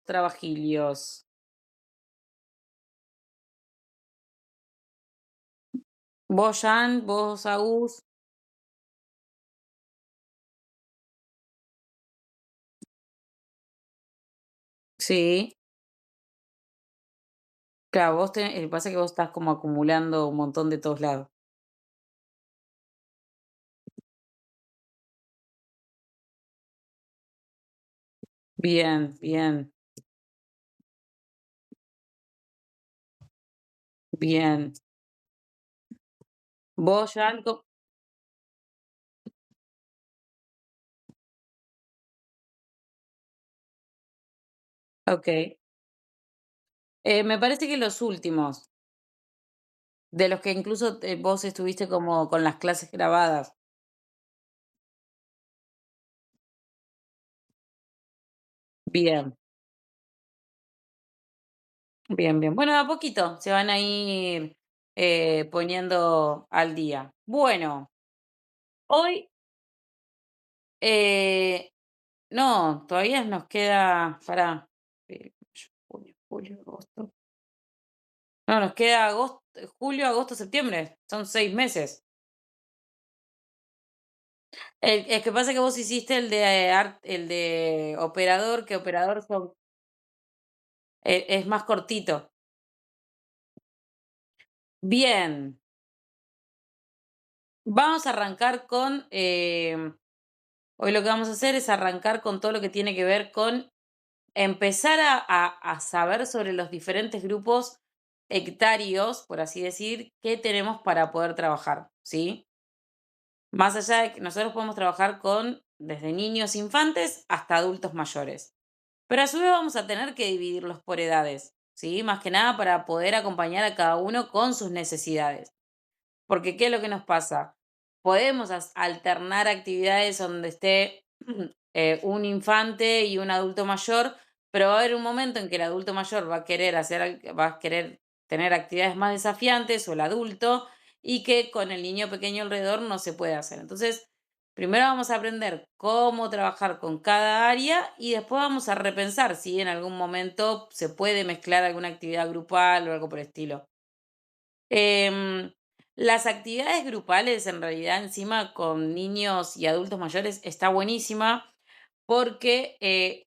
trabajilios. ¿Vos, Jan? ¿Vos, Agus? Sí. Claro, pasa que vos estás como acumulando un montón de todos lados. Bien, bien, bien. ¿Vos, Jan? Ok. Me parece que los últimos, de los que incluso vos estuviste como con las clases grabadas. Bien, bien, bien. Bueno, a poquito se van a ir poniendo al día. Bueno, hoy, eh, no, todavía nos queda, para julio, agosto. No, nos queda agosto, julio, agosto, septiembre. Son 6 meses. Es que pasa que vos hiciste el de el de operador, que operador es más cortito. Bien, vamos a arrancar con, hoy lo que vamos a hacer es arrancar con todo lo que tiene que ver con empezar a saber sobre los diferentes grupos hectáreos, por así decir, que tenemos para poder trabajar, ¿sí? Más allá de que nosotros podemos trabajar con desde niños infantes hasta adultos mayores. Pero a su vez vamos a tener que dividirlos por edades, ¿sí? Más que nada para poder acompañar a cada uno con sus necesidades. Porque, ¿qué es lo que nos pasa? Podemos alternar actividades donde esté un infante y un adulto mayor, pero va a haber un momento en que el adulto mayor va a querer va a querer tener actividades más desafiantes o el adulto y que con el niño pequeño alrededor no se puede hacer. Entonces, primero vamos a aprender cómo trabajar con cada área y después vamos a repensar si en algún momento se puede mezclar alguna actividad grupal o algo por el estilo. Em, las actividades grupales, en realidad, encima con niños y adultos mayores, está buenísima porque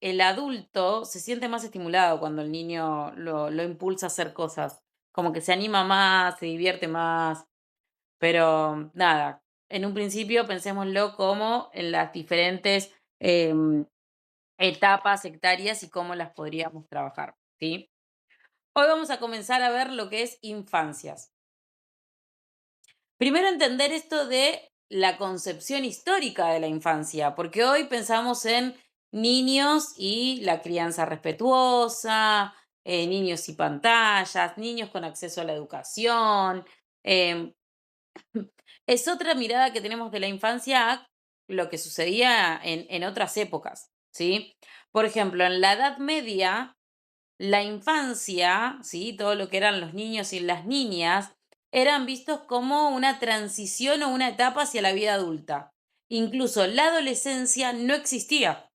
el adulto se siente más estimulado cuando el niño lo impulsa a hacer cosas, como que se anima más, se divierte más, pero nada, en un principio pensémoslo como en las diferentes em, etapas hectáreas y cómo las podríamos trabajar, ¿sí? Hoy vamos a comenzar a ver lo que es infancias. Primero entender esto de la concepción histórica de la infancia, porque hoy pensamos en niños y la crianza respetuosa, niños y pantallas, niños con acceso a la educación. em, es otra mirada que tenemos de la infancia a lo que sucedía en otras épocas, ¿sí? Por ejemplo, en la Edad Media, la infancia, ¿sí? Todo lo que eran los niños y las niñas, eran vistos como una transición o una etapa hacia la vida adulta. Incluso la adolescencia no existía.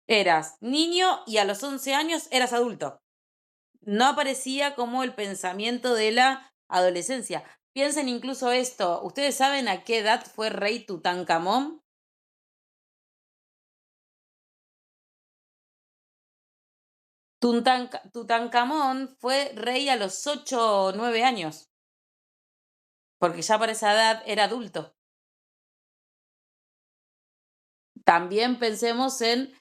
Eras niño y a los 11 años eras adulto. No aparecía como el pensamiento de la adolescencia. Piensen incluso esto. ¿Ustedes saben a qué edad fue rey Tutankamón? Tutankamón fue rey a los 8 o 9 años, porque ya para esa edad era adulto. También pensemos en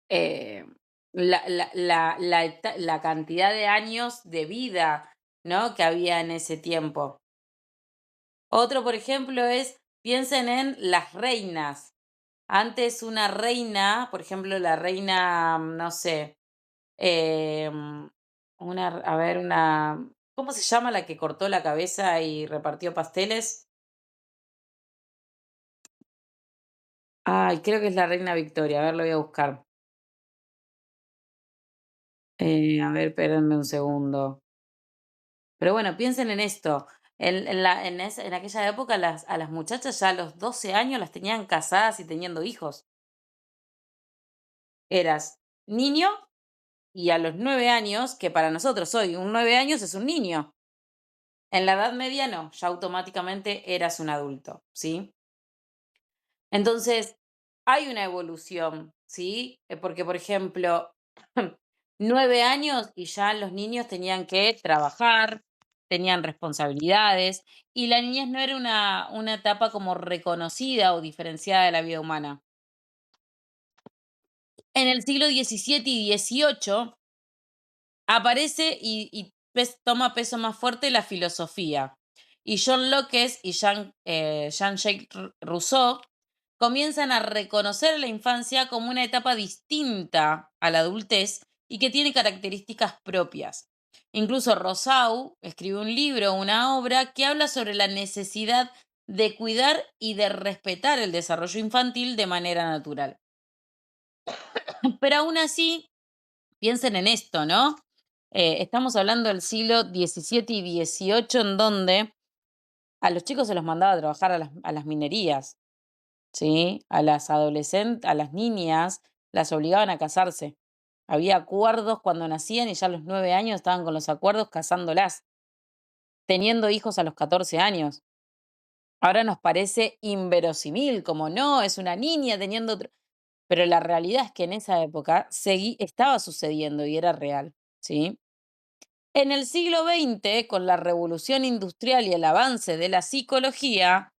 eh, la cantidad de años de vida, ¿no? Que había en ese tiempo. Otro, por ejemplo, es, piensen en las reinas. Antes una reina, por ejemplo, la reina, no sé, a ver, ¿cómo se llama la que cortó la cabeza y repartió pasteles? Ay, creo que es la reina Victoria. A ver, lo voy a buscar. A ver, espérenme un segundo. Pero bueno, piensen en esto. En aquella época a las muchachas ya a los 12 años las tenían casadas y teniendo hijos. Eras niño y a los 9 años, que para nosotros hoy un 9 años es un niño, en la Edad Media no, ya automáticamente eras un adulto, ¿sí? Entonces, hay una evolución, ¿sí? Porque, por ejemplo, 9 años y ya los niños tenían que trabajar, tenían responsabilidades, y la niñez no era una etapa como reconocida o diferenciada de la vida humana. En el siglo XVII y XVIII aparece y toma peso más fuerte la filosofía. Y John Locke y Jean-Jacques Rousseau comienzan a reconocer la infancia como una etapa distinta a la adultez y que tiene características propias. Incluso Rousseau escribe un libro, una obra, que habla sobre la necesidad de cuidar y de respetar el desarrollo infantil de manera natural. Pero aún así, piensen en esto, ¿no? Estamos hablando del siglo XVII y XVIII, en donde a los chicos se los mandaba a trabajar a las minerías, ¿sí? A las adolescentes, a las niñas, las obligaban a casarse. Había acuerdos cuando nacían y ya a los 9 años estaban con los acuerdos casándolas, teniendo hijos a los 14 años. Ahora nos parece inverosímil, como no, es una niña teniendo otro. Pero la realidad es que en esa época estaba sucediendo y era real, ¿sí? En el siglo XX, con la revolución industrial y el avance de la psicología,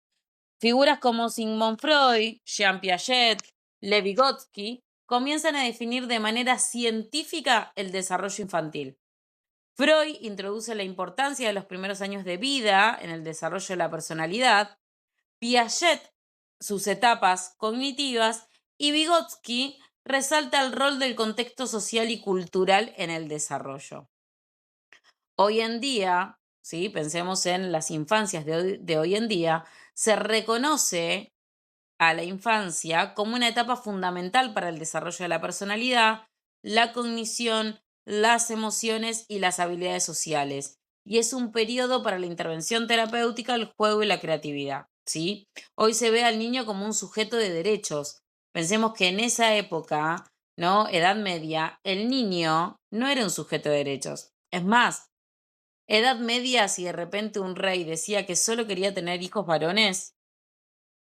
figuras como Sigmund Freud, Jean Piaget, Lev Vygotsky comienzan a definir de manera científica el desarrollo infantil. Freud introduce la importancia de los primeros años de vida en el desarrollo de la personalidad, Piaget sus etapas cognitivas y Vygotsky resalta el rol del contexto social y cultural en el desarrollo. Hoy en día, ¿sí? Pensemos en las infancias de hoy en día, se reconoce a la infancia como una etapa fundamental para el desarrollo de la personalidad, la cognición, las emociones y las habilidades sociales. Y es un periodo para la intervención terapéutica, el juego y la creatividad, ¿sí? Hoy se ve al niño como un sujeto de derechos. Pensemos que en esa época, ¿no? Edad Media, el niño no era un sujeto de derechos. Es más, Edad Media, si de repente un rey decía que solo quería tener hijos varones,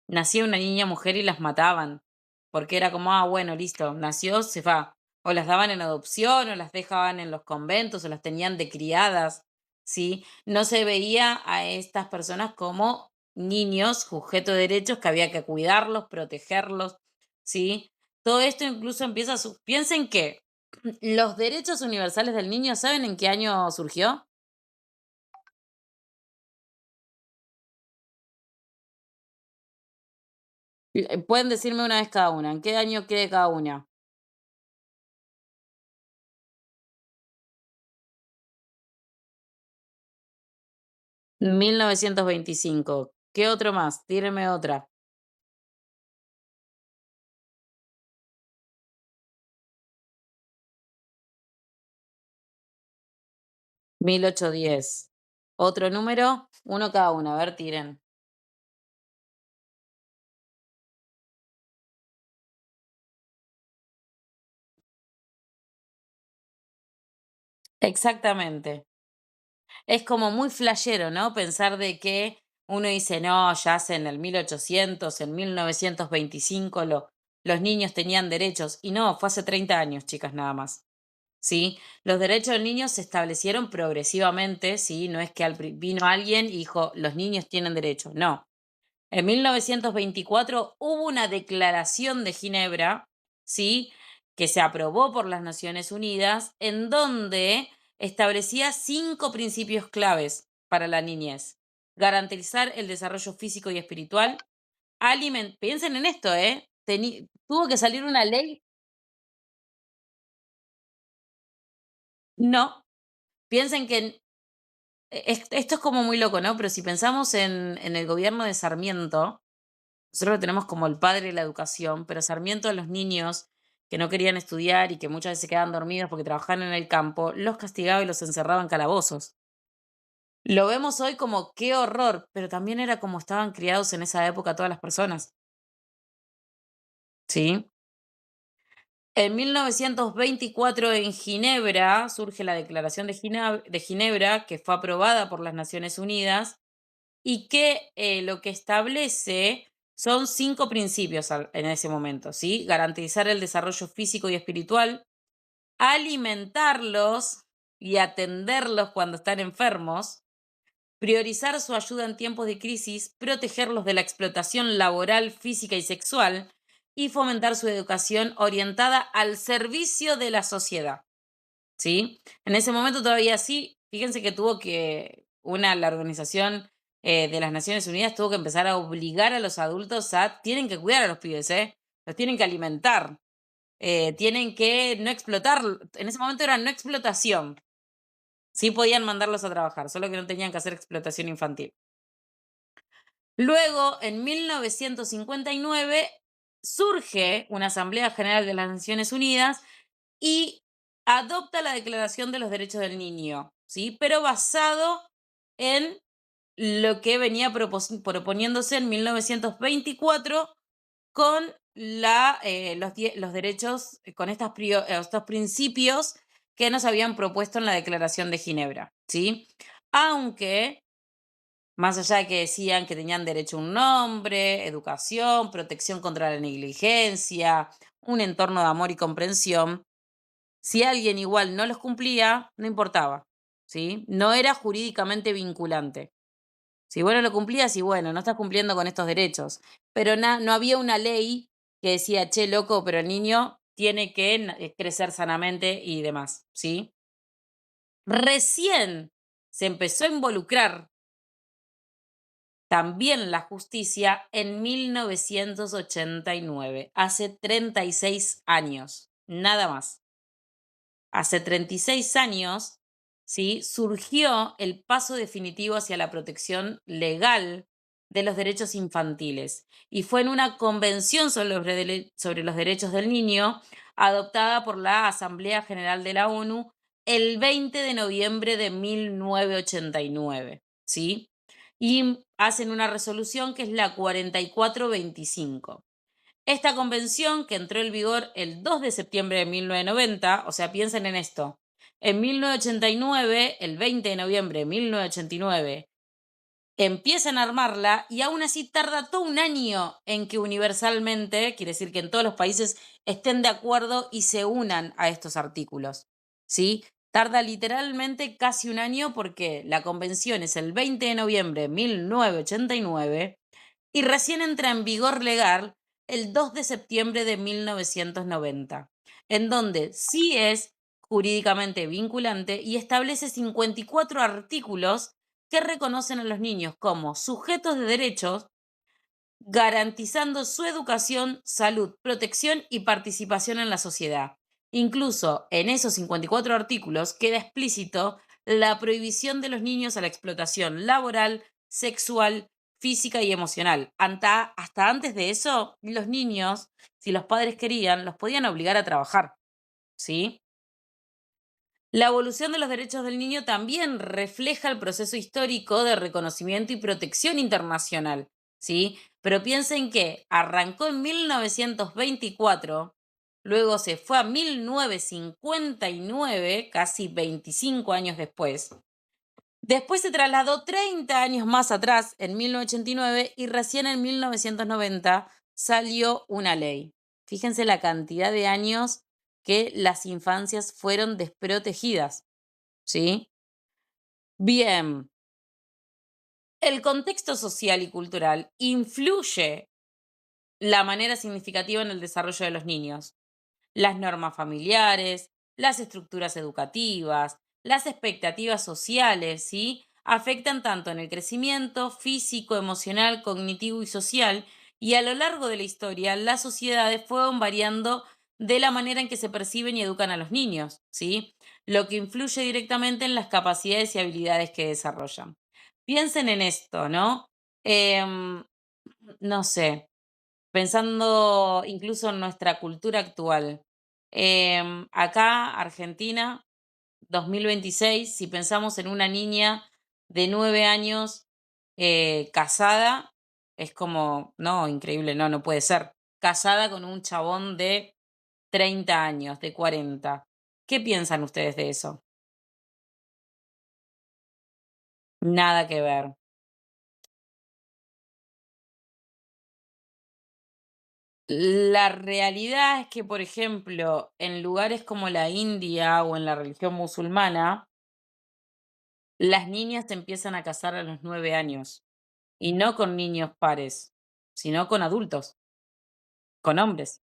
nacía una niña mujer y las mataban, porque era como, bueno, listo, nació, se va. O las daban en adopción, o las dejaban en los conventos, o las tenían de criadas, ¿sí? No se veía a estas personas como niños, sujetos de derechos, que había que cuidarlos, protegerlos, ¿sí? Todo esto incluso empieza piensen que los derechos universales del niño, ¿saben en qué año surgió? Pueden decirme una vez cada una. ¿En qué año cree cada una? 1925. ¿Qué otro más? Tíreme otra. 1810. ¿Otro número? Uno cada uno. A ver, tiren. Exactamente. Es como muy flashero, ¿no? Pensar de que uno dice, no, ya hace en el 1800, en 1925 los niños tenían derechos. Y no, fue hace 30 años, chicas, nada más. ¿Sí? Los derechos del niño se establecieron progresivamente, ¿sí? No es que vino alguien y dijo, los niños tienen derechos. No. En 1924 hubo una declaración de Ginebra, ¿sí? Que se aprobó por las Naciones Unidas, en donde establecía 5 principios claves para la niñez. Garantizar el desarrollo físico y espiritual. Piensen en esto, ¿eh? Tuvo que salir una ley. No, piensen que esto es como muy loco, ¿no? Pero si pensamos en el gobierno de Sarmiento, nosotros lo tenemos como el padre de la educación, pero Sarmiento a los niños que no querían estudiar y que muchas veces se quedaban dormidos porque trabajaban en el campo, los castigaba y los encerraba en calabozos. Lo vemos hoy como qué horror, pero también era como estaban criados en esa época todas las personas, ¿sí? En 1924 en Ginebra surge la Declaración de Ginebra, que fue aprobada por las Naciones Unidas y que lo que establece son 5 principios en ese momento, ¿sí? Garantizar el desarrollo físico y espiritual, alimentarlos y atenderlos cuando están enfermos, priorizar su ayuda en tiempos de crisis, protegerlos de la explotación laboral, física y sexual, y fomentar su educación orientada al servicio de la sociedad, ¿sí? En ese momento todavía sí, fíjense que la Organización de las Naciones Unidas tuvo que empezar a obligar a los adultos tienen que cuidar a los pibes, ¿eh? Los tienen que alimentar, tienen que no explotar, en ese momento era no explotación, sí podían mandarlos a trabajar, solo que no tenían que hacer explotación infantil. Luego, en 1959, surge una Asamblea General de las Naciones Unidas y adopta la Declaración de los Derechos del Niño, ¿sí? Pero basado en lo que venía proponiéndose en 1924 con los derechos, con estos principios que nos habían propuesto en la Declaración de Ginebra, ¿sí? Aunque más allá de que decían que tenían derecho a un nombre, educación, protección contra la negligencia, un entorno de amor y comprensión, si alguien igual no los cumplía, no importaba, ¿sí? No era jurídicamente vinculante. Si vos no lo cumplías, y bueno, no estás cumpliendo con estos derechos. Pero no había una ley que decía, che, loco, pero el niño tiene que crecer sanamente y demás, ¿sí? Recién se empezó a involucrar también la justicia en 1989, hace 36 años, nada más. Hace 36 años, ¿sí? Surgió el paso definitivo hacia la protección legal de los derechos infantiles y fue en una convención sobre los derechos del niño adoptada por la Asamblea General de la ONU el 20 de noviembre de 1989, ¿sí? Y hacen una resolución que es la 4425. Esta convención, que entró en vigor el 2 de septiembre de 1990, o sea, piensen en esto, en 1989, el 20 de noviembre de 1989, empiezan a armarla y aún así tarda todo un año en que universalmente, quiere decir que en todos los países estén de acuerdo y se unan a estos artículos, ¿sí? Tarda literalmente casi un año porque la convención es el 20 de noviembre de 1989 y recién entra en vigor legal el 2 de septiembre de 1990, en donde sí es jurídicamente vinculante y establece 54 artículos que reconocen a los niños como sujetos de derechos, garantizando su educación, salud, protección y participación en la sociedad. Incluso en esos 54 artículos queda explícito la prohibición de los niños a la explotación laboral, sexual, física y emocional. Hasta antes de eso, los niños, si los padres querían, los podían obligar a trabajar, ¿sí? La evolución de los derechos del niño también refleja el proceso histórico de reconocimiento y protección internacional, ¿sí? Pero piensen que arrancó en 1924, luego se fue a 1959, casi 25 años después. Después se trasladó 30 años más atrás, en 1989, y recién en 1990 salió una ley. Fíjense la cantidad de años que las infancias fueron desprotegidas, ¿sí? Bien, el contexto social y cultural influye la manera significativa en el desarrollo de los niños. Las normas familiares, las estructuras educativas, las expectativas sociales, ¿sí? Afectan tanto en el crecimiento físico, emocional, cognitivo y social, y a lo largo de la historia las sociedades fueron variando de la manera en que se perciben y educan a los niños, ¿sí? Lo que influye directamente en las capacidades y habilidades que desarrollan. Piensen en esto, ¿no? Em, no sé, pensando incluso en nuestra cultura actual. Acá, Argentina, 2026, si pensamos en una niña de 9 años casada, es como, no, increíble, no, no puede ser. Casada con un chabón de 30 años, de 40. ¿Qué piensan ustedes de eso? Nada que ver. La realidad es que, por ejemplo, en lugares como la India o en la religión musulmana, las niñas se empiezan a casar a los 9 años, y no con niños pares, sino con adultos, con hombres.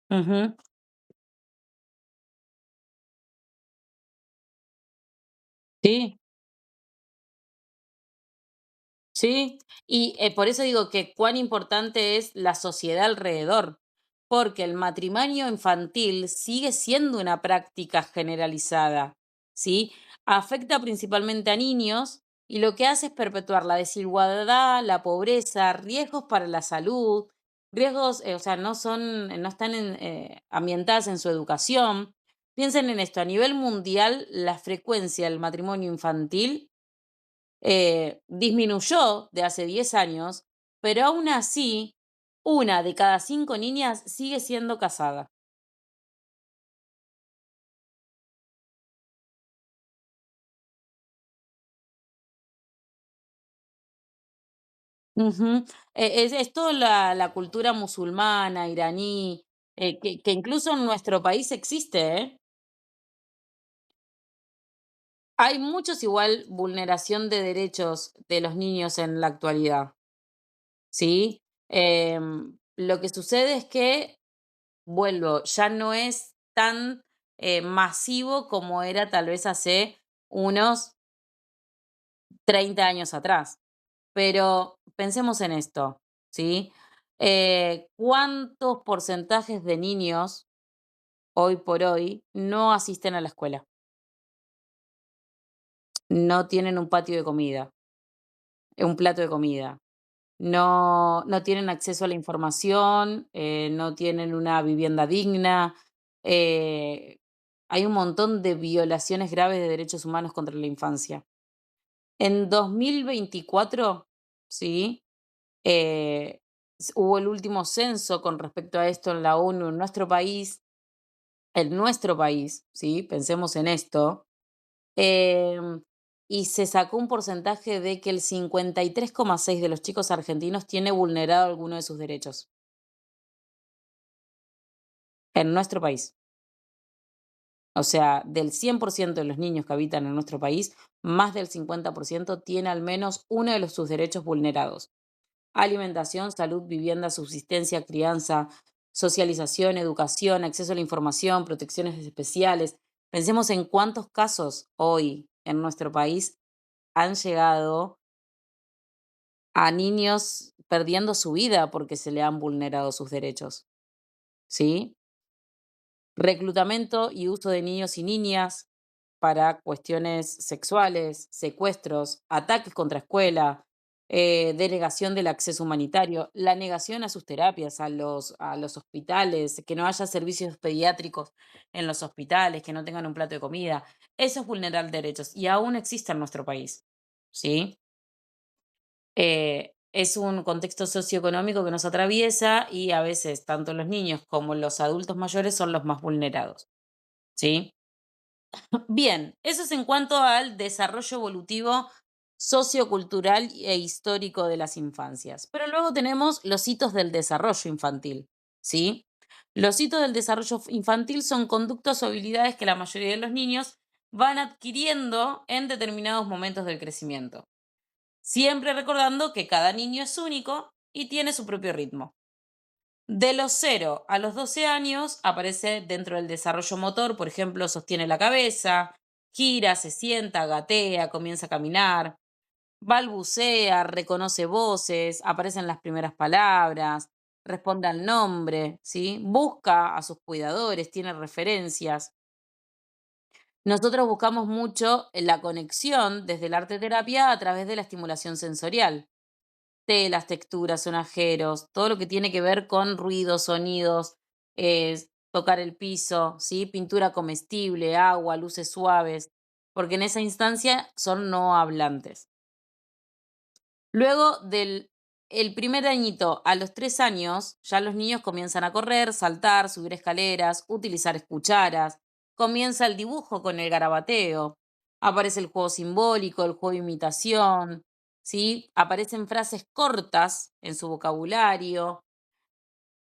Ujú. Sí, sí, y, por eso digo que cuán importante es la sociedad alrededor, porque el matrimonio infantil sigue siendo una práctica generalizada, ¿sí? Afecta principalmente a niños y lo que hace es perpetuar la desigualdad, la pobreza, riesgos para la salud, riesgos, o sea, no están ambientadas en su educación. Piensen en esto, a nivel mundial, la frecuencia del matrimonio infantil disminuyó de hace 10 años, pero aún así, una de cada 5 niñas sigue siendo casada. Ujú. Es toda la cultura musulmana, iraní, que incluso en nuestro país existe, ¿eh? Hay muchos igual vulneración de derechos de los niños en la actualidad, ¿sí? Lo que sucede es que vuelvo, ya no es tan, masivo como era tal vez hace unos 30 años atrás. Pero pensemos en esto, ¿sí? ¿Cuántos porcentajes de niños hoy por hoy no asisten a la escuela? No tienen un patio de comida, un plato de comida. No tienen acceso a la información, no tienen una vivienda digna. eh, Hay un montón de violaciones graves de derechos humanos contra la infancia. En 2024, sí, hubo el último censo con respecto a esto en la ONU en nuestro país, sí, pensemos en esto, em, y se sacó un porcentaje de que el 53,6 de los chicos argentinos tiene vulnerado alguno de sus derechos, en nuestro país. O sea, del 100% de los niños que habitan en nuestro país, más del 50% tiene al menos uno de sus derechos vulnerados. Alimentación, salud, vivienda, subsistencia, crianza, socialización, educación, acceso a la información, protecciones especiales. Pensemos en cuántos casos hoy en nuestro país han llegado a niños perdiendo su vida porque se le han vulnerado sus derechos, ¿sí? Reclutamiento y uso de niños y niñas para cuestiones sexuales, secuestros, ataques contra escuela, denegación del acceso humanitario, la negación a sus terapias, a los hospitales, que no haya servicios pediátricos en los hospitales, que no tengan un plato de comida. Eso es vulnerar derechos y aún existe en nuestro país. ¿Sí? Es un contexto socioeconómico que nos atraviesa y a veces tanto los niños como los adultos mayores son los más vulnerados. ¿Sí? Bien, eso es en cuanto al desarrollo evolutivo sociocultural e histórico de las infancias. Pero luego tenemos los hitos del desarrollo infantil, ¿sí? Los hitos del desarrollo infantil son conductas o habilidades que la mayoría de los niños van adquiriendo en determinados momentos del crecimiento. Siempre recordando que cada niño es único y tiene su propio ritmo. De los 0 a los 12 años aparece dentro del desarrollo motor, por ejemplo, sostiene la cabeza, gira, se sienta, gatea, comienza a caminar, balbucea, reconoce voces, aparecen las primeras palabras, responde al nombre, ¿sí? Busca a sus cuidadores, tiene referencias. Nosotros buscamos mucho la conexión desde el arte terapia a través de la estimulación sensorial. Telas, texturas, sonajeros, todo lo que tiene que ver con ruidos, sonidos, tocar el piso, ¿sí? Pintura comestible, agua, luces suaves, porque en esa instancia son no hablantes. Luego del El primer añito, a los 3 años, ya los niños comienzan a correr, saltar, subir escaleras, utilizar cucharas. Comienza el dibujo con el garabateo. Aparece el juego simbólico, el juego de imitación, ¿sí? Aparecen frases cortas en su vocabulario.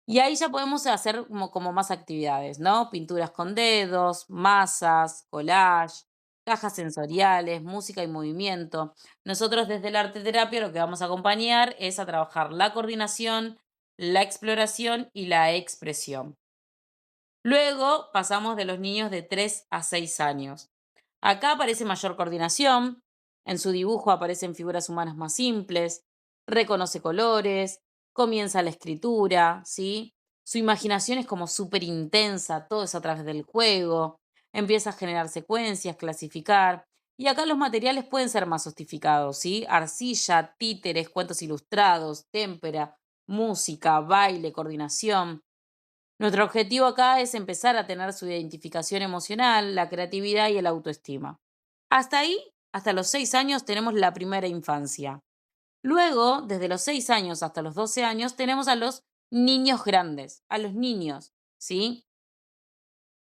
Y ahí ya podemos hacer como más actividades, ¿no? Pinturas con dedos, masas, collage, cajas sensoriales, música y movimiento. Nosotros desde el arte terapia lo que vamos a acompañar es a trabajar la coordinación, la exploración y la expresión. Luego pasamos de los niños de 3 a 6 años. Acá aparece mayor coordinación, en su dibujo aparecen figuras humanas más simples, reconoce colores, comienza la escritura, ¿sí? Su imaginación es como súper intensa, todo es a través del juego, empieza a generar secuencias, clasificar, y acá los materiales pueden ser más sofisticados, ¿sí? Arcilla, títeres, cuentos ilustrados, témpera, música, baile, coordinación. Nuestro objetivo acá es empezar a tener su identificación emocional, la creatividad y el autoestima. Hasta ahí, hasta los 6 años, tenemos la primera infancia. Luego, desde los 6 años hasta los 12 años, tenemos a los niños grandes, a los niños, ¿sí?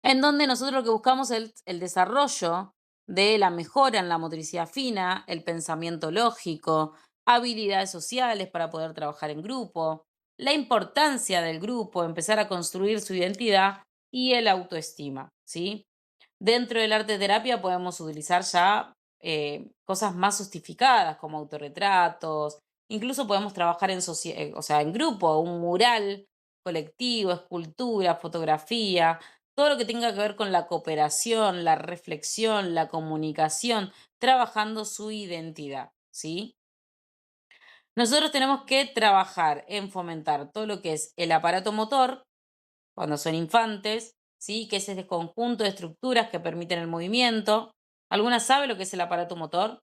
En donde nosotros lo que buscamos es el desarrollo de la mejora en la motricidad fina, el pensamiento lógico, habilidades sociales para poder trabajar en grupo, la importancia del grupo, empezar a construir su identidad y el autoestima, ¿sí? Dentro del arte terapia podemos utilizar ya cosas más sofisticadas como autorretratos, incluso podemos trabajar o sea, en grupo, un mural colectivo, escultura, fotografía, todo lo que tenga que ver con la cooperación, la reflexión, la comunicación, trabajando su identidad, ¿sí? Nosotros tenemos que trabajar en fomentar todo lo que es el aparato motor, cuando son infantes, ¿sí? Que es ese conjunto de estructuras que permiten el movimiento. ¿Alguna sabe lo que es el aparato motor?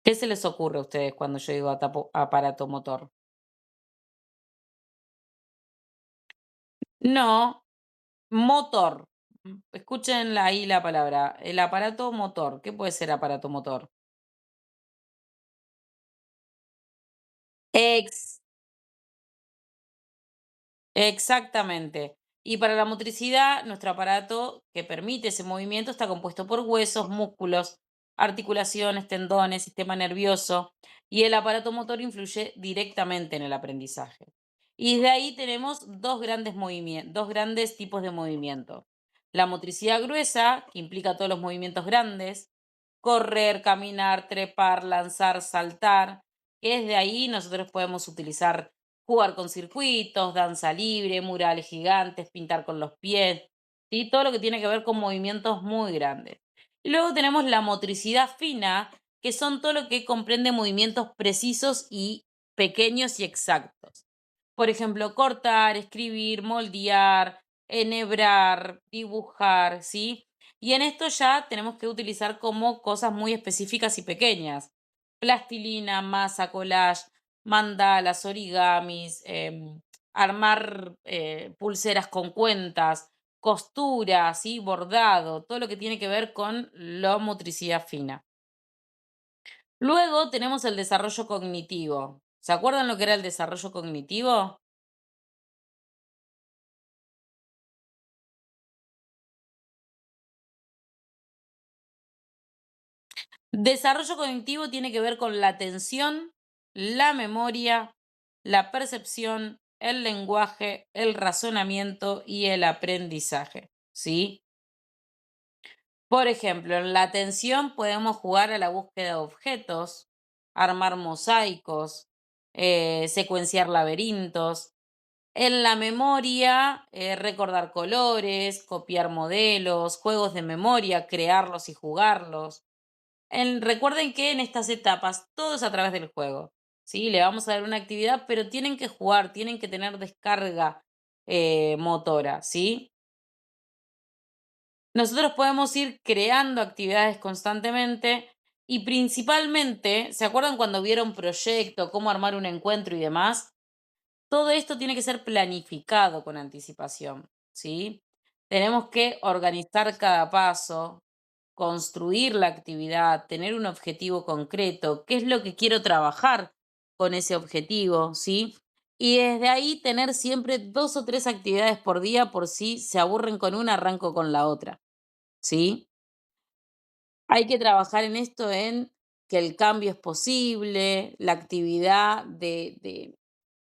¿Qué se les ocurre a ustedes cuando yo digo aparato motor? No, motor. Escuchen ahí la palabra. El aparato motor. ¿Qué puede ser aparato motor? Ex Exactamente. Y para la motricidad, nuestro aparato que permite ese movimiento está compuesto por huesos, músculos, articulaciones, tendones, sistema nervioso, y el aparato motor influye directamente en el aprendizaje. Y de ahí tenemos dos grandes tipos de movimiento. La motricidad gruesa, que implica todos los movimientos grandes, correr, caminar, trepar, lanzar, saltar, que es de ahí nosotros podemos utilizar jugar con circuitos, danza libre, murales gigantes, pintar con los pies, ¿sí? Todo lo que tiene que ver con movimientos muy grandes. Y luego tenemos la motricidad fina, que son todo lo que comprende movimientos precisos y pequeños y exactos. Por ejemplo, cortar, escribir, moldear, enhebrar, dibujar, ¿sí? Y en esto ya tenemos que utilizar como cosas muy específicas y pequeñas. Plastilina, masa, collage, mandalas, origamis, armar pulseras con cuentas, costura, ¿sí? Bordado, todo lo que tiene que ver con la motricidad fina. Luego tenemos el desarrollo cognitivo. ¿Se acuerdan lo que era el desarrollo cognitivo? Desarrollo cognitivo tiene que ver con la atención, la memoria, la percepción, el lenguaje, el razonamiento y el aprendizaje, ¿sí? Por ejemplo, en la atención podemos jugar a la búsqueda de objetos, armar mosaicos, secuenciar laberintos. En la memoria, recordar colores, copiar modelos, juegos de memoria, crearlos y jugarlos. Recuerden que en estas etapas todo es a través del juego, ¿sí? Le vamos a dar una actividad, pero tienen que jugar, tienen que tener descarga motora, ¿sí? Nosotros podemos ir creando actividades constantemente y principalmente, ¿se acuerdan cuando vieron proyecto, cómo armar un encuentro y demás? Todo esto tiene que ser planificado con anticipación, ¿sí? Tenemos que organizar cada paso, construir la actividad, tener un objetivo concreto, qué es lo que quiero trabajar con ese objetivo, ¿sí? Y desde ahí tener siempre 2 o 3 actividades por día por si se aburren con una, arranco con la otra, ¿sí? Hay que trabajar en esto, en que el cambio es posible, la actividad de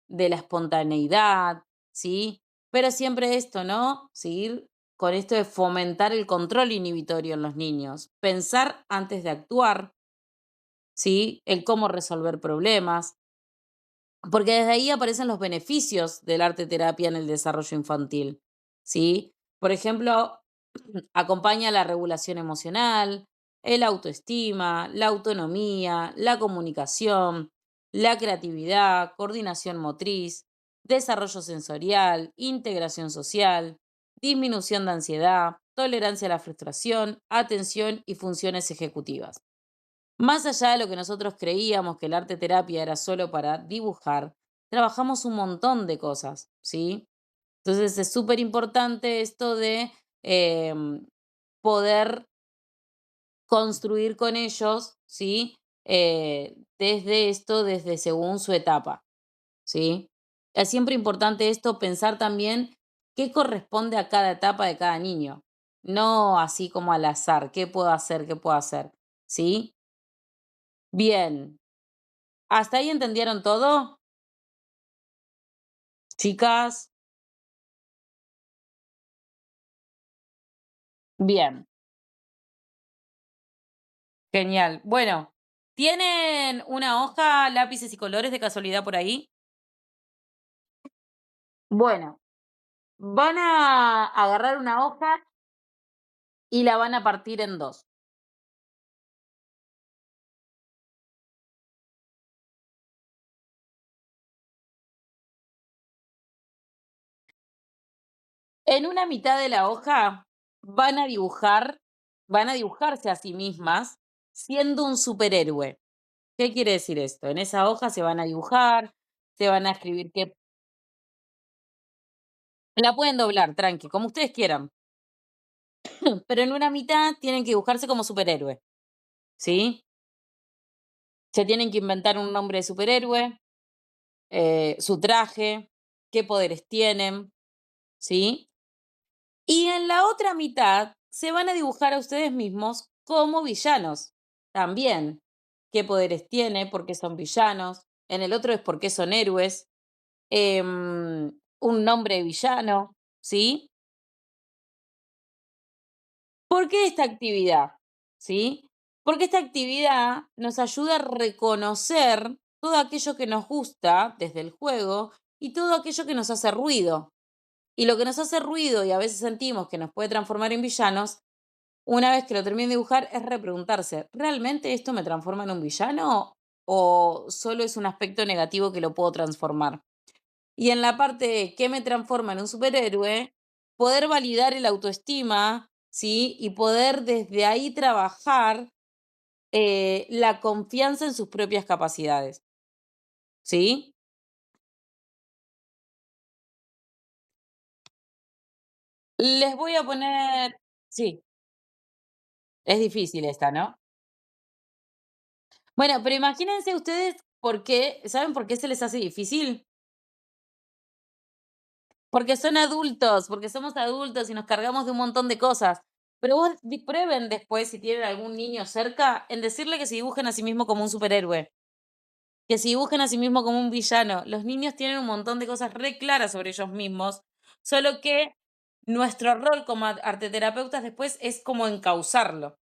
la espontaneidad, ¿sí? Pero siempre esto, ¿no? Seguir con esto de fomentar el control inhibitorio en los niños, pensar antes de actuar, ¿sí? El cómo resolver problemas, porque desde ahí aparecen los beneficios del arte terapia en el desarrollo infantil, ¿sí? Por ejemplo, acompaña la regulación emocional, el autoestima, la autonomía, la comunicación, la creatividad, coordinación motriz, desarrollo sensorial, integración social, disminución de ansiedad, tolerancia a la frustración, atención y funciones ejecutivas. Más allá de lo que nosotros creíamos que el arte terapia era solo para dibujar, trabajamos un montón de cosas, ¿sí? Entonces es súper importante esto de poder construir con ellos, ¿sí? Desde esto, desde según su etapa, ¿sí? Es siempre importante esto, pensar también qué corresponde a cada etapa de cada niño, no así como al azar, qué puedo hacer, qué puedo hacer, ¿sí? Bien, ¿hasta ahí entendieron todo? Chicas, bien, genial. Bueno, ¿tienen una hoja, lápices y colores de casualidad por ahí? Bueno, van a agarrar una hoja y la van a partir en dos. En una mitad de la hoja van a dibujar, van a dibujarse a sí mismas siendo un superhéroe. ¿Qué quiere decir esto? En esa hoja se van a dibujar, se van a escribir que la pueden doblar, tranqui, como ustedes quieran, pero en una mitad tienen que dibujarse como superhéroe, ¿sí? Se tienen que inventar un nombre de superhéroe, su traje, qué poderes tienen, ¿sí? Y en la otra mitad se van a dibujar a ustedes mismos como villanos, también. ¿Qué poderes tiene? ¿Por qué son villanos? En el otro es por qué son héroes. Un nombre de villano, ¿sí? ¿Por qué esta actividad? ¿Sí? Porque esta actividad nos ayuda a reconocer todo aquello que nos gusta desde el juego y todo aquello que nos hace ruido. Y lo que nos hace ruido y a veces sentimos que nos puede transformar en villanos, una vez que lo termine de dibujar, es repreguntarse, ¿realmente esto me transforma en un villano o solo es un aspecto negativo que lo puedo transformar? Y en la parte de qué me transforma en un superhéroe, poder validar el autoestima, ¿sí? Y poder desde ahí trabajar la confianza en sus propias capacidades, ¿sí? Les voy a poner, sí, es difícil esta, ¿no? Bueno, pero imagínense ustedes por qué, ¿saben por qué se les hace difícil? Porque son adultos, porque somos adultos y nos cargamos de un montón de cosas. Pero vos prueben después, si tienen algún niño cerca, en decirle que se dibujen a sí mismo como un superhéroe, que se dibujen a sí mismo como un villano. Los niños tienen un montón de cosas re claras sobre ellos mismos, solo que nuestro rol como arteterapeutas después es como encauzarlo,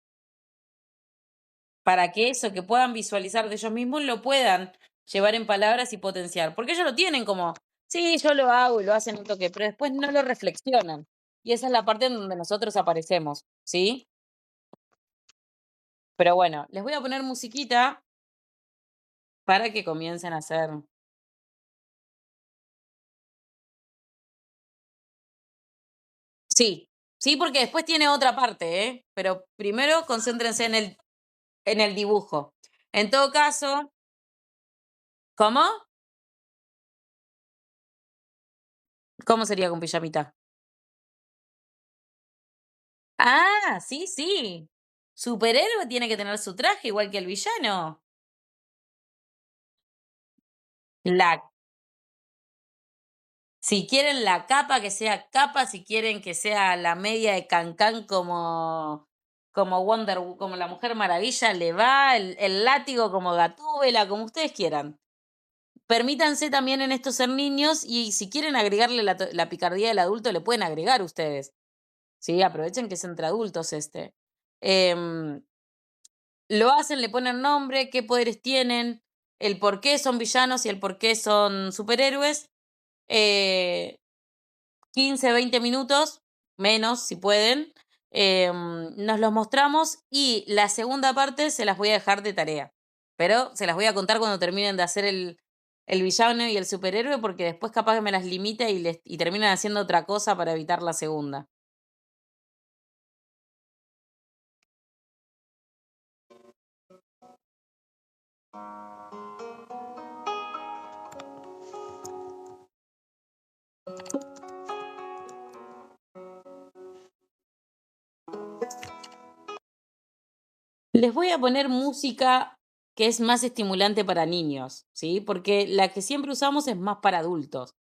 para que eso que puedan visualizar de ellos mismos lo puedan llevar en palabras y potenciar. Porque ellos lo tienen como, sí, yo lo hago y lo hacen un toque, pero después no lo reflexionan. Y esa es la parte en donde nosotros aparecemos, ¿sí? Pero bueno, les voy a poner musiquita para que comiencen a hacer. Sí, sí, porque después tiene otra parte, ¿eh? Pero primero concéntrense en el dibujo. En todo caso, ¿cómo? ¿Cómo sería con pijamita? Ah, sí, sí. superhéroe tiene que tener su traje igual que el villano. La Si quieren la capa, que sea capa, si quieren que sea la media de Cancán como la Mujer Maravilla, le va, el látigo como Gatúbela, como ustedes quieran. Permítanse también en esto ser niños y si quieren agregarle la picardía del adulto, le pueden agregar ustedes. Sí, aprovechen que es entre adultos este. Em, lo hacen, le ponen nombre, qué poderes tienen, el por qué son villanos y el por qué son superhéroes. Eh, 15, 20 minutos, menos si pueden, nos los mostramos y la segunda parte se las voy a dejar de tarea. Pero se las voy a contar cuando terminen de hacer el villano y el superhéroe, porque después capaz que me las limita y terminan haciendo otra cosa para evitar la segunda. Les voy a poner música que es más estimulante para niños, ¿sí? Porque la que siempre usamos es más para adultos.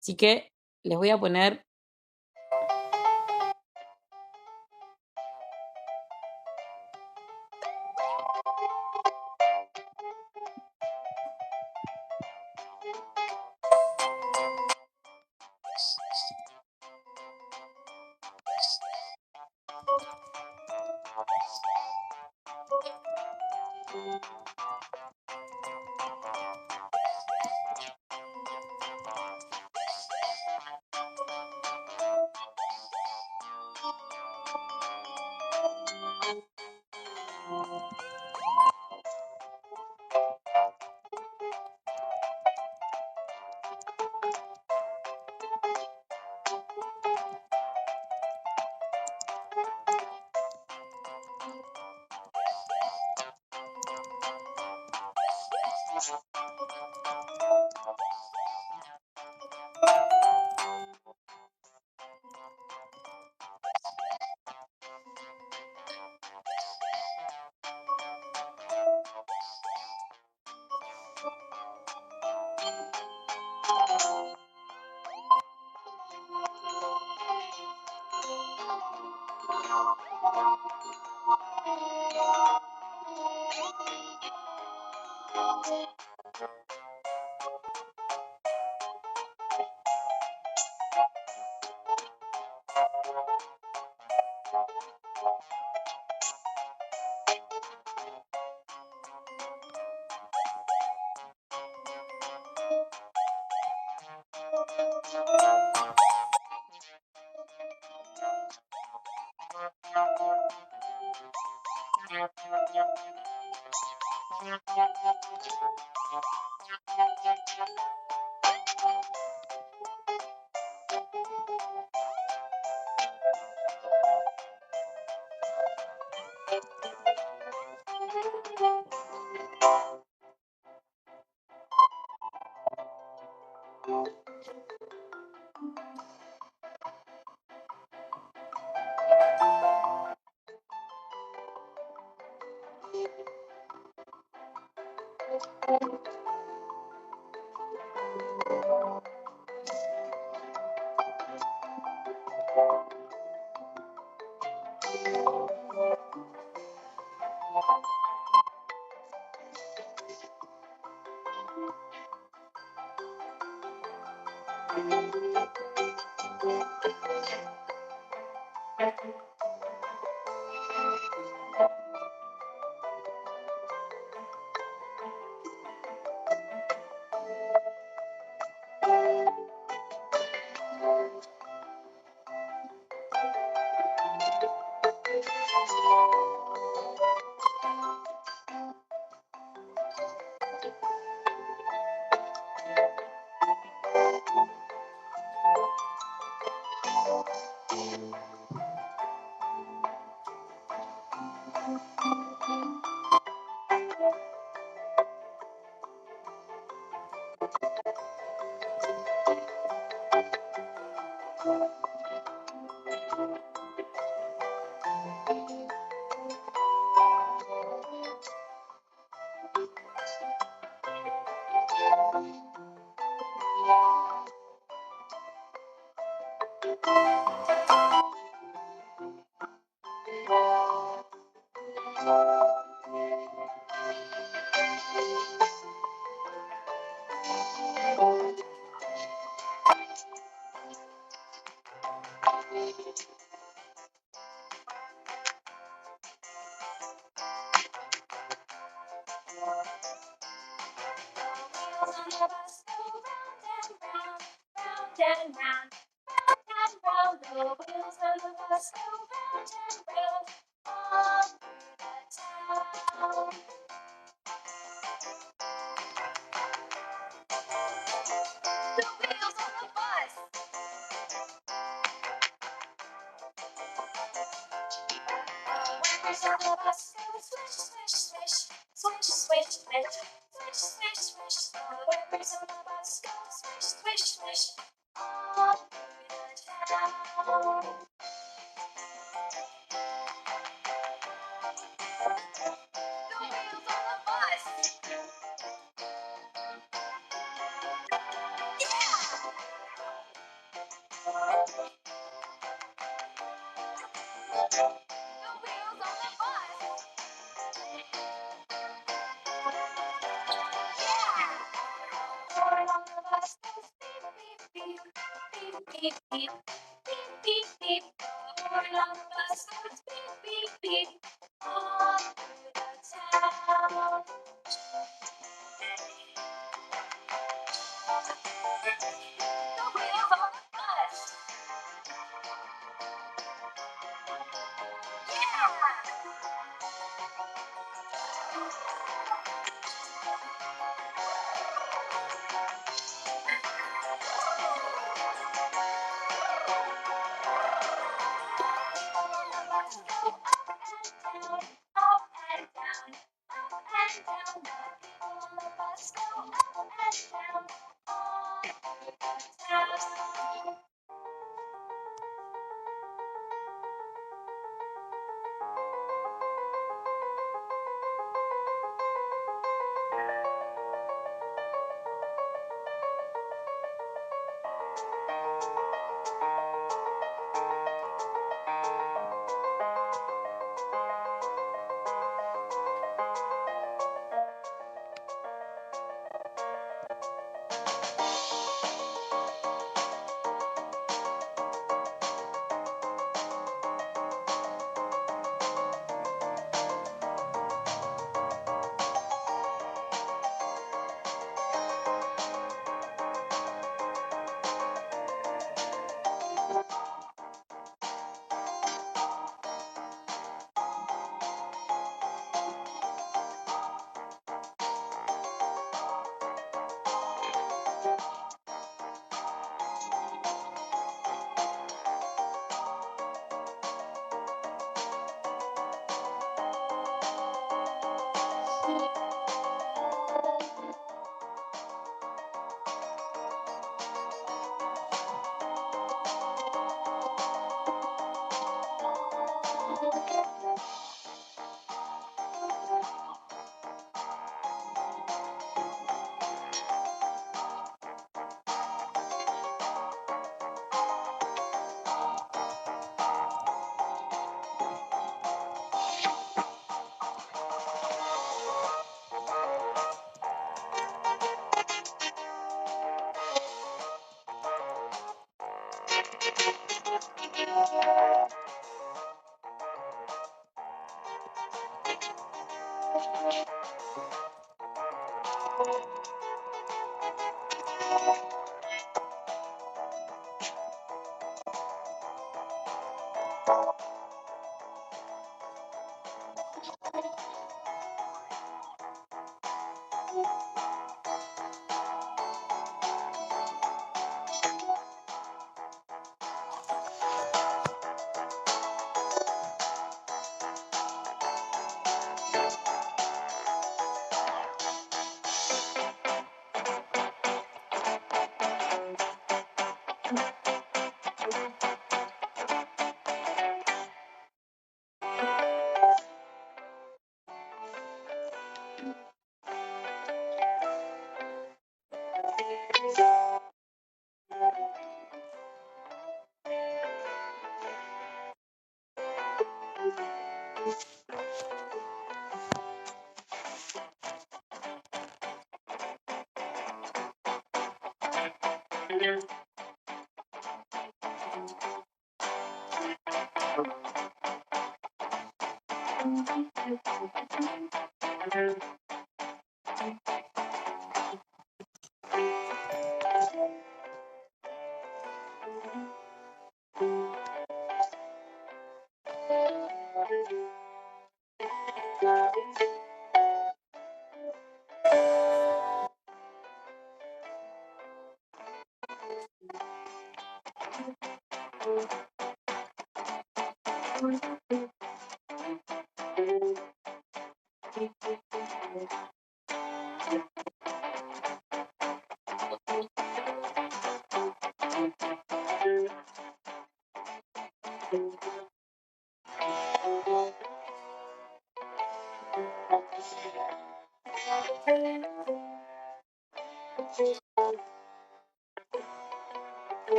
Así que les voy a poner.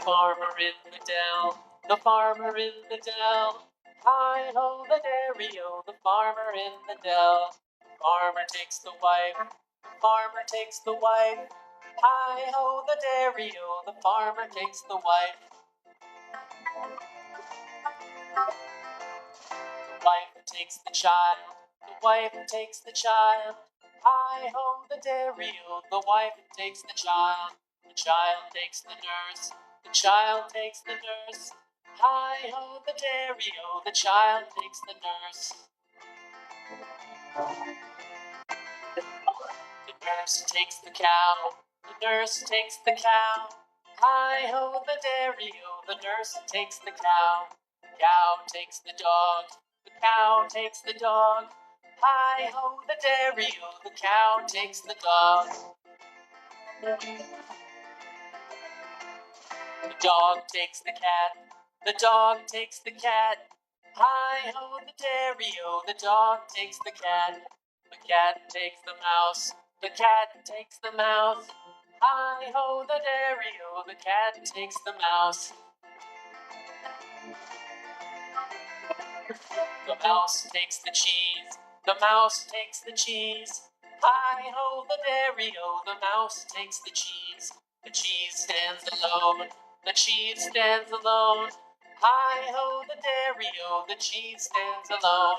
Farmer in the dell, the farmer in the dell. Hi-ho, the dairy-o, the farmer in the dell. Farmer takes the wife, the farmer takes the wife. Hi-ho, the dairy-o, the farmer takes the wife. The wife takes the child, the wife takes the child. Hi-ho, the dairy-o, the wife takes the child. The child takes the nurse, the child takes the nurse. Hi-ho, the dairy-o, the child takes the nurse. The nurse takes the cow, the nurse takes the cow. Hi-ho, the dairy-o, the nurse takes the cow. The cow takes the dog, the cow takes the dog. Hi-ho, the dairy-o, the cow takes the dog. The dog takes the cat, the dog takes the cat. Hi-ho, the dairy-o, the dog takes the cat. The cat takes the mouse, the cat takes the mouse. Hi-ho, the dairy-o, the cat takes the mouse. The mouse takes the cheese, the mouse takes the cheese. Hi-ho, the dairy-o, the mouse takes the cheese. The cheese stands alone, the cheese stands alone. Hi-ho, the dairy-o, the cheese stands alone.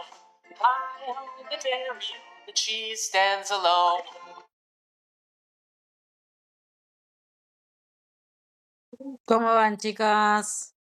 Hi-ho, the dairy-o, the cheese stands alone. ¿Cómo van, chicas?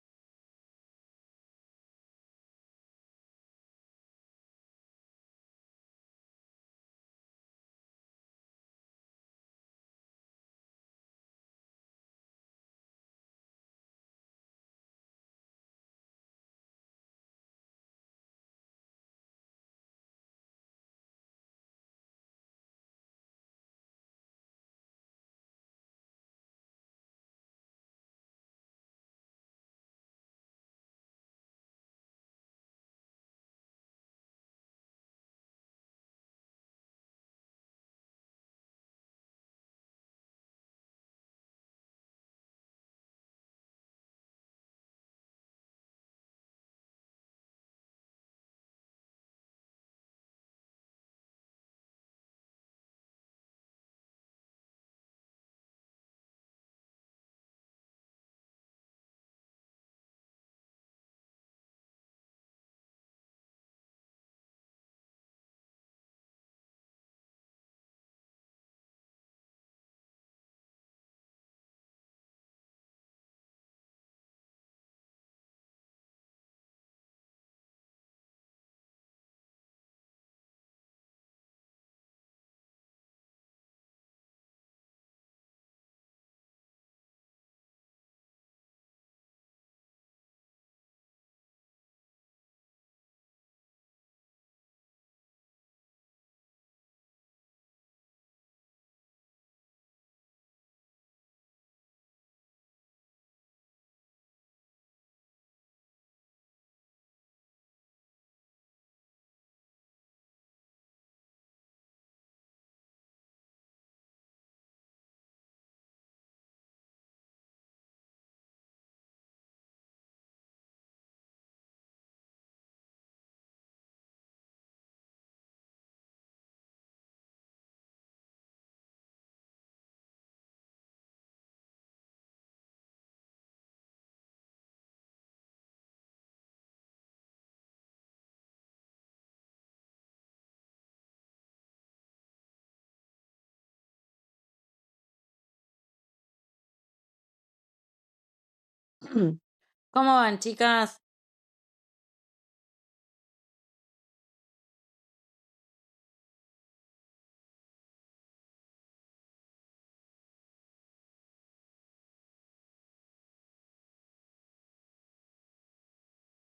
¿Cómo van, chicas?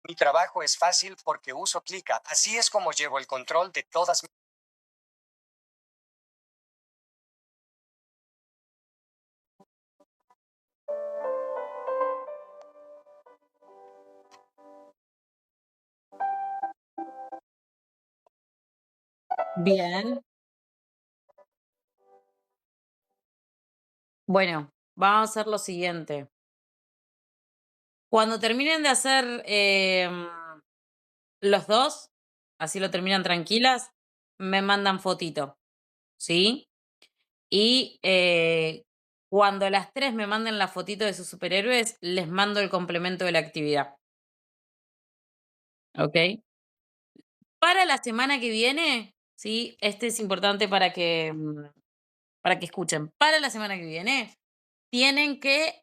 Mi trabajo es fácil porque uso Clica. Así es como llevo el control de todas. Bien. Bueno, vamos a hacer lo siguiente. Cuando terminen de hacer los dos, así lo terminan tranquilas, me mandan fotito, ¿sí? Y cuando las tres me manden la fotito de sus superhéroes, les mando el complemento de la actividad, ¿ok? Para la semana que viene, ¿sí? Este es importante para que escuchen. Para la semana que viene, tienen que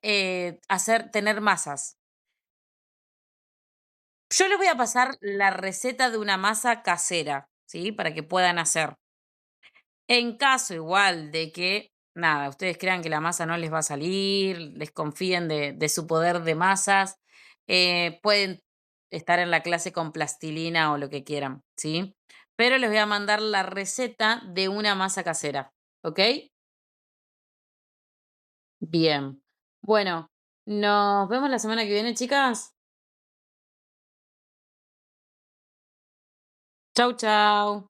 tener masas. Yo les voy a pasar la receta de una masa casera, ¿sí? Para que puedan hacer. En caso igual de que, nada, ustedes crean que la masa no les va a salir, desconfíen de su poder de masas, pueden estar en la clase con plastilina o lo que quieran, ¿sí? Pero les voy a mandar la receta de una masa casera, ¿ok? Bien. Bueno, nos vemos la semana que viene, chicas. Chau, chau.